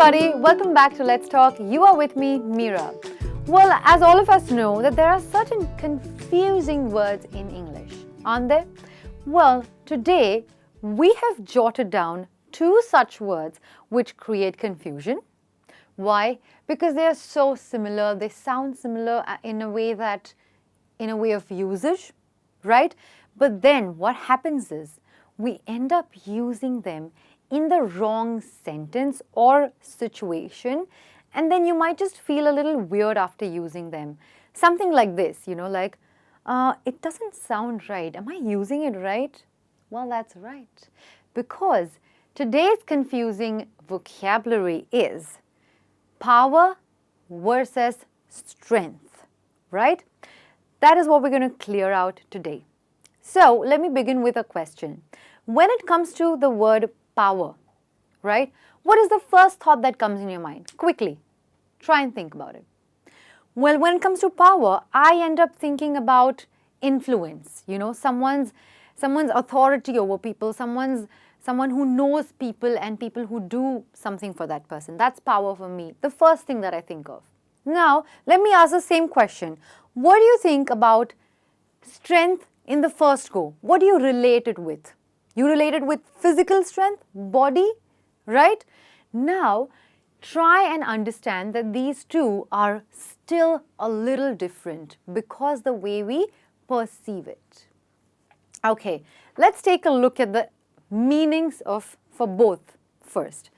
everybody, welcome back to Let's Talk. You are with me, Meera. Well, as all of us know that there are certain confusing words in English, aren't there? Well, today we have jotted down 2 such words which create confusion. Why? Because they are so similar, they sound similar in a way of usage, right? But then what happens is we end up using them in the wrong sentence or situation, and then you might just feel a little weird after using them. Something like this, like, it doesn't sound right. Am I using it right? Well, that's right. Because today's confusing vocabulary is power versus strength, right? That is what we're going to clear out today. So let me begin with a question. When it comes to the word power, right? What is the first thought that comes in your mind? Quickly, try and think about it. Well, when it comes to power, I end up thinking about influence, someone's authority over people, someone who knows people and people who do something for that person. That's power for me, the first thing that I think of. Now, let me ask the same question. What do you think about strength in the first go? What do you relate it with? You relate it with physical strength, body, right? Now, try and understand that these two are still a little different because the way we perceive it. Okay, let's take a look at the meanings for both first.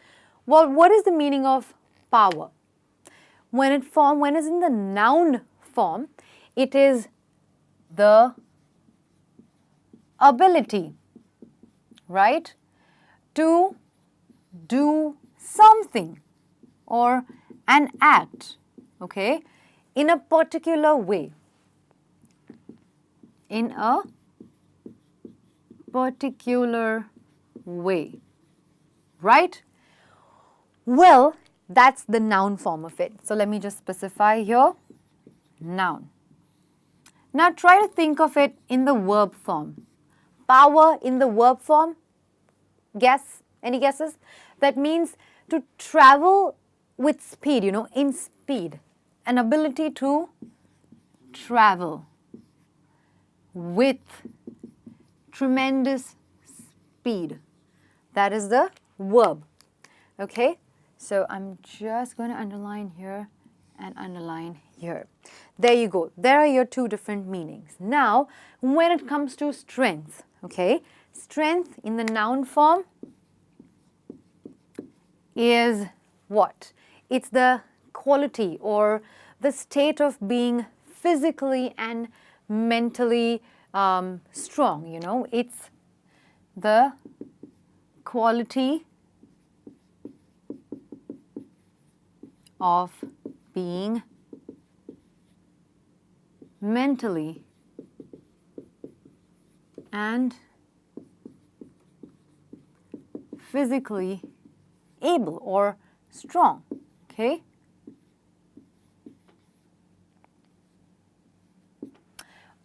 Well, what is the meaning of power? When it's in the noun form, it is the ability, right, to do something or an act, okay, in a particular way. In a particular way, right? Well, that's the noun form of it. So let me just specify here, noun. Now try to think of it in the verb form. Power in the verb form, guess, any guesses? That means to travel with speed, in speed. An ability to travel with tremendous speed. That is the verb, okay? So I'm just going to underline here and underline here. There you go. There are your 2 different meanings. Now, when it comes to strength, okay, strength in the noun form is what? It's the quality or the state of being physically and mentally strong, It's the quality of being mentally and physically able or strong, okay?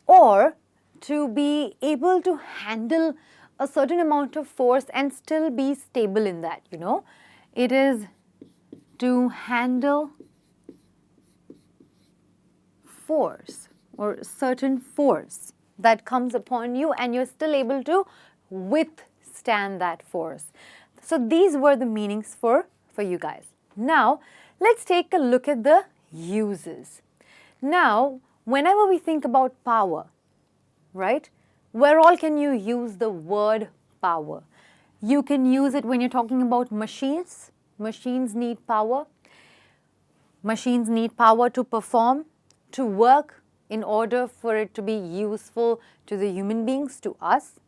Or to be able to handle a certain amount of force and still be stable in that, It is to handle force or certain force that comes upon you and you're still able to withstand that force. So these were the meanings for you guys. Now, let's take a look at the uses. Now, whenever we think about power, right, where all can you use the word power? You can use it when you're talking about machines. Machines need power. Machines need power to perform, to work in order for it to be useful to the human beings, to us.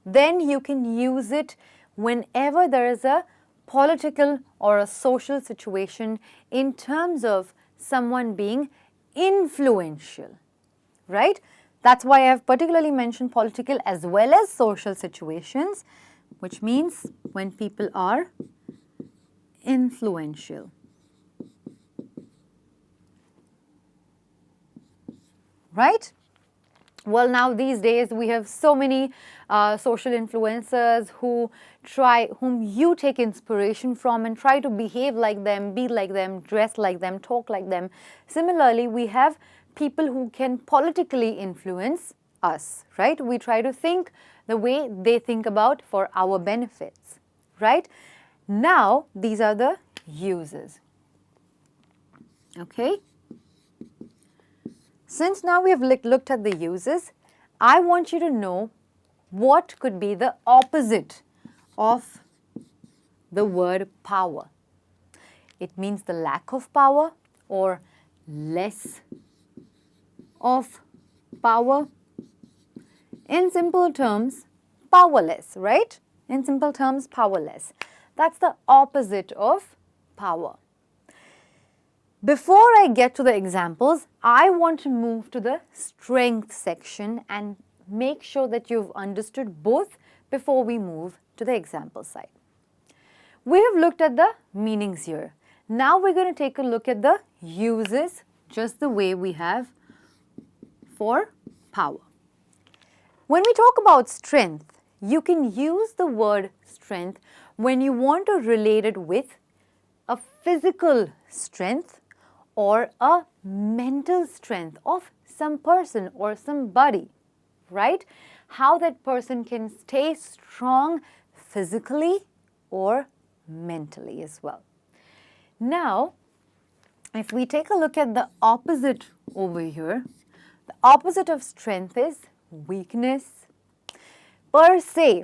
Then you can use it whenever there is a political or a social situation in terms of someone being influential, right? That's why I have particularly mentioned political as well as social situations, which means when people are influential. Right? Well, now these days we have so many social influencers whom you take inspiration from and try to behave like them, be like them, dress like them, talk like them. Similarly, we have people who can politically influence us, right? We try to think the way they think about for our benefits, right? Now, these are the uses. Okay? Since now we have looked at the uses, I want you to know what could be the opposite of the word power. It means the lack of power or less of power. In simple terms, powerless, right? In simple terms, powerless. That's the opposite of power. Before I get to the examples, I want to move to the strength section and make sure that you've understood both before we move to the example side. We have looked at the meanings here. Now we're going to take a look at the uses just the way we have for power. When we talk about strength, you can use the word strength when you want to relate it with a physical strength or a mental strength of some person or somebody, right? How that person can stay strong physically or mentally as well. Now, if we take a look at the opposite over here, the opposite of strength is weakness. Per se,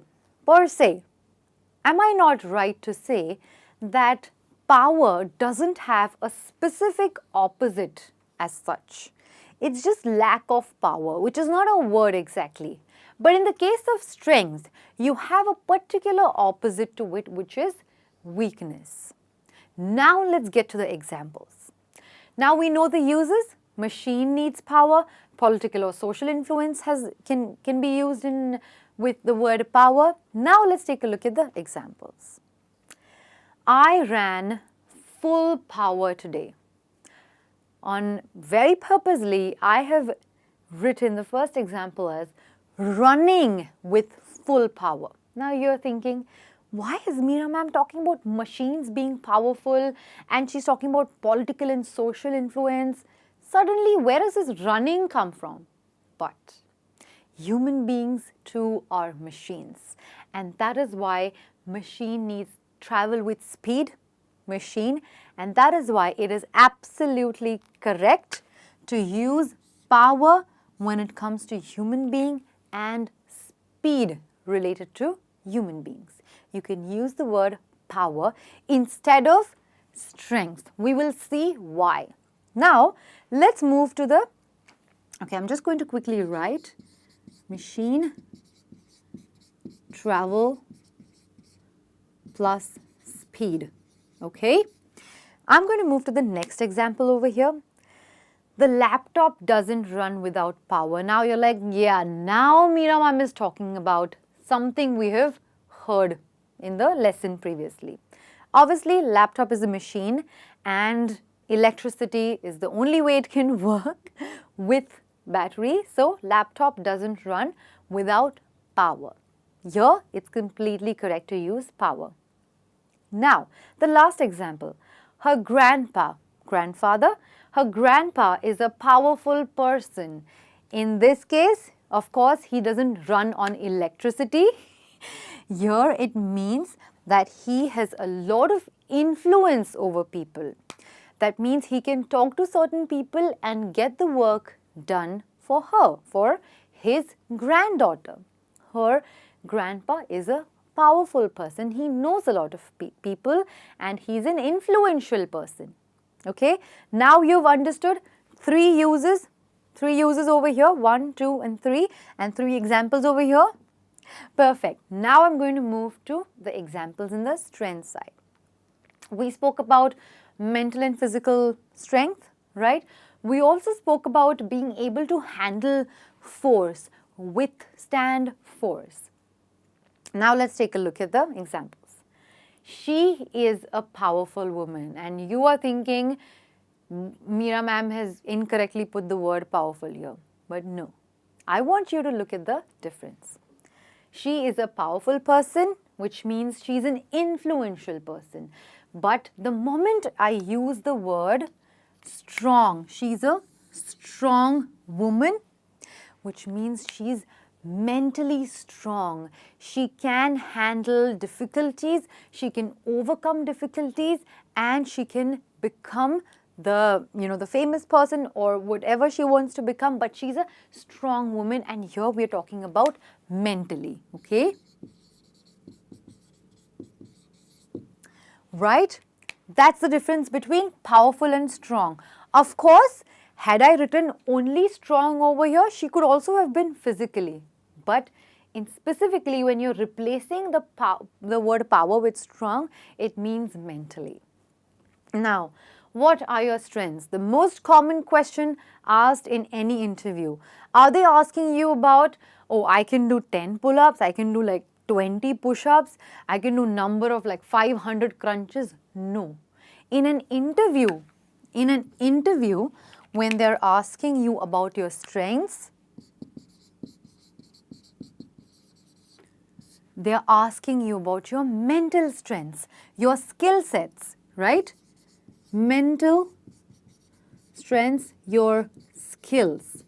am I not right to say that power doesn't have a specific opposite as such? It's just lack of power, which is not a word exactly. But in the case of strength, you have a particular opposite to it, which is weakness. Now let's get to the examples. Now we know the uses. Machine needs power. Political or social influence can be used with the word power. Now let's take a look at the examples. I ran full power today. On very purposely, I have written the first example as running with full power. Now you're thinking, why is Meera ma'am talking about machines being powerful and she's talking about political and social influence? Suddenly, where does this running come from? But human beings too are machines, and that is why machine needs travel with speed, machine, and that is why it is absolutely correct to use power when it comes to human being and speed related to human beings. You can use the word power instead of strength. We will see why. Now, let's move to the, I'm just going to quickly write machine, travel plus speed. Okay, I'm going to move to the next example over here. The laptop doesn't run without power. Now you're like, yeah, now Meera ma'am is talking about something we have heard in the lesson previously. Obviously, laptop is a machine and electricity is the only way it can work with battery. So, laptop doesn't run without power. Here, it's completely correct to use power. Now, the last example, her grandfather, her grandpa is a powerful person. In this case, of course, he doesn't run on electricity. Here, it means that he has a lot of influence over people. That means he can talk to certain people and get the work done for her, for his granddaughter. Her grandpa is a powerful person. He knows a lot of people and he's an influential person. Okay, now you've understood three uses over here, 1, 2 and 3, and 3 examples over here. Perfect. Now I'm going to move to the examples in the strength side. We spoke about mental and physical strength, right? We also spoke about being able to handle force, withstand force. Now let's take a look at the examples. She is a powerful woman, and you are thinking Meera ma'am has incorrectly put the word powerful here, but no. I want you to look at the difference. She is a powerful person, which means she's an influential person. But the moment I use the word strong, she's a strong woman, which means she's mentally strong. She can handle difficulties, she can overcome difficulties, and she can become the famous person or whatever she wants to become, but she's a strong woman, and here we're talking about mentally, okay? Right? That's the difference between powerful and strong. Of course, had I written only strong over here, she could also have been physically. But specifically when you're replacing the word power with strong, it means mentally. Now, what are your strengths? The most common question asked in any interview. Are they asking you about, oh, I can do 10 pull-ups, I can do like 20 push-ups, I can do number of like 500 crunches? No. In an interview, when they're asking you about your strengths, they're asking you about your mental strengths, your skill sets, right? Mental strengths, your skills.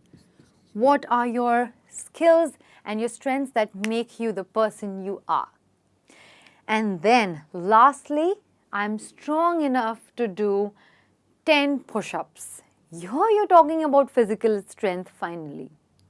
What are your skills and your strengths that make you the person you are? And then lastly, I'm strong enough to do 10 push-ups. Here you're talking about physical strength finally,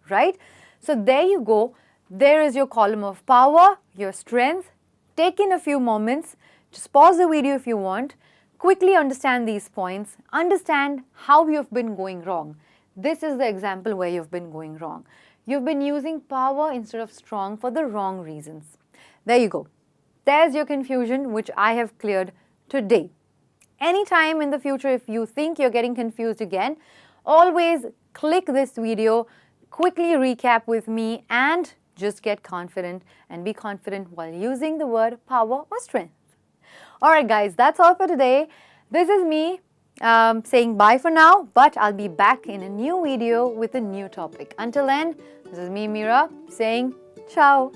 right? So there you go. There is your column of power, your strength. Take in a few moments. Just pause the video if you want. Quickly understand these points. Understand how you've been going wrong. This is the example where you've been going wrong. You've been using power instead of strong for the wrong reasons. There you go. There's your confusion, which I have cleared today. Anytime in the future, if you think you're getting confused again, always click this video, quickly recap with me, and just get confident and be confident while using the word power or strength. Alright guys, that's all for today. This is me saying bye for now, but I'll be back in a new video with a new topic. Until then, this is me, Meera, saying ciao.